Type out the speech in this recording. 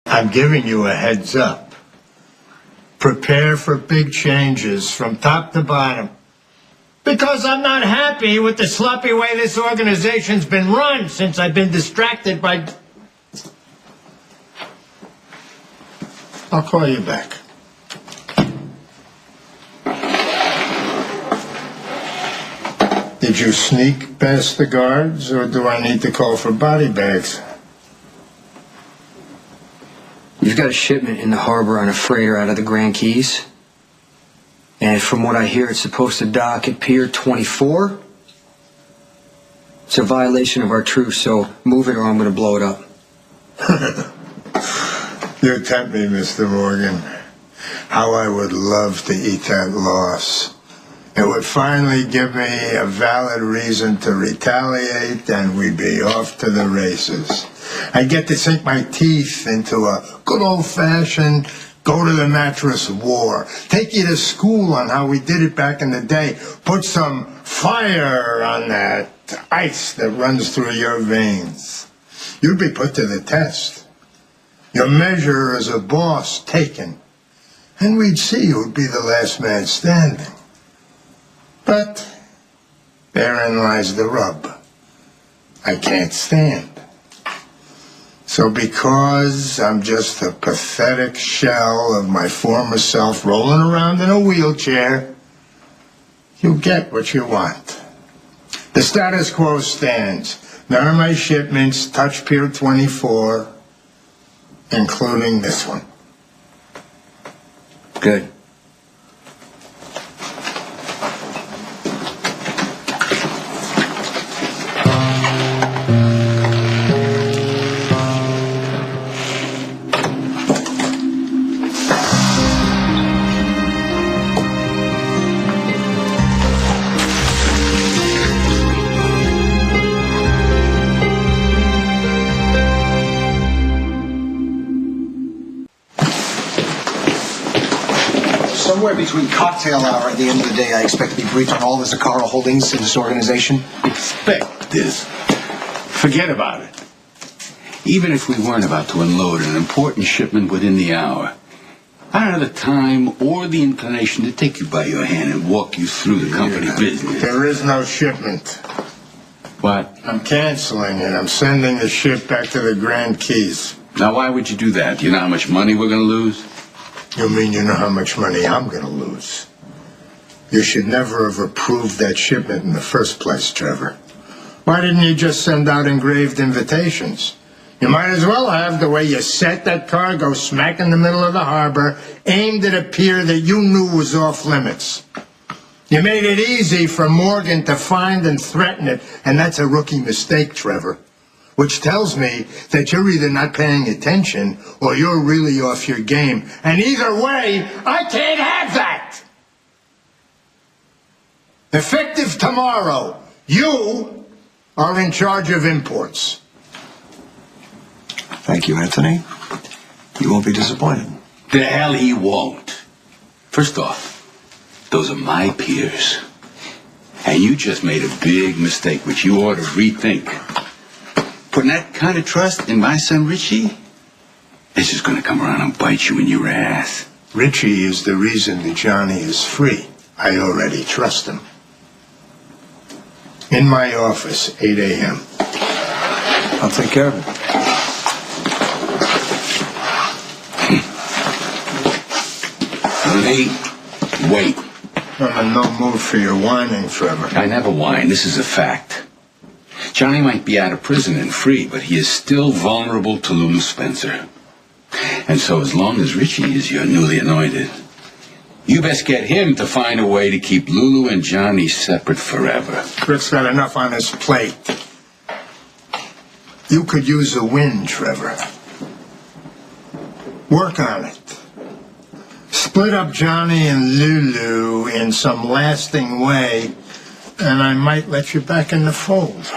I'm giving you a heads up. Prepare for big changes from top to bottom. Because I'm not happy with the sloppy way this organization's been run since I've been distracted by... I'll call you back. Did you sneak past the guards, or do I need to call for body bags? You've got a shipment in the harbor on a freighter out of the Grand Keys. And from what I hear, it's supposed to dock at Pier 24. It's a violation of our truce, so move it or I'm going to blow it up. You tempt me, Mr. Morgan. How I would love to eat that loss. It would finally give me a valid reason to retaliate, and we'd be off to the races. I'd get to sink my teeth into a good old-fashioned go-to-the-mattress war. Take you to school on how we did it back in the day. Put some fire on that ice that runs through your veins. You'd be put to the test. Your measure as a boss taken. And we'd see who'd be the last man standing. But therein lies the rub. I can't stand. So because I'm just a pathetic shell of my former self rolling around in a wheelchair, you get what you want. The status quo stands. None of my shipments touch Pier 24, including this one. Good. Somewhere between cocktail hour at the end of the day, I expect to be briefed on all the Zacchara holdings in this organization. Expect this. Forget about it. Even if we weren't about to unload an important shipment within the hour, I don't have the time or the inclination to take you by your hand and walk you through the company business. There is no shipment. What? I'm canceling it. I'm sending the ship back to the Grand Keys. Now, why would you do that? Do you know how much money we're going to lose? You mean you know how much money I'm going to lose? You should never have approved that shipment in the first place, Trevor. Why didn't you just send out engraved invitations? You might as well have the way you set that cargo smack in the middle of the harbor, aimed at a pier that you knew was off limits. You made it easy for Morgan to find and threaten it, and that's a rookie mistake, Trevor. Which tells me that you're either not paying attention or you're really off your game. And either way, I can't have that! Effective tomorrow, you are in charge of imports. Thank you, Anthony. You won't be disappointed. The hell he won't. First off, those are my peers. And you just made a big mistake, which you ought to rethink. Putting that kind of trust in my son Richie, it's just going to come around and bite you in your ass. Richie is the reason that Johnny is free. I already trust him. In my office, 8 a.m. I'll take care of it. Wait. I'm in no mood for your whining, Trevor. I never whine. This is a fact. Johnny might be out of prison and free, but he is still vulnerable to Lulu Spencer. And so as long as Richie is your newly anointed, you best get him to find a way to keep Lulu and Johnny separate forever. Rick's got enough on his plate. You could use a win, Trevor. Work on it. Split up Johnny and Lulu in some lasting way, and I might let you back in the fold.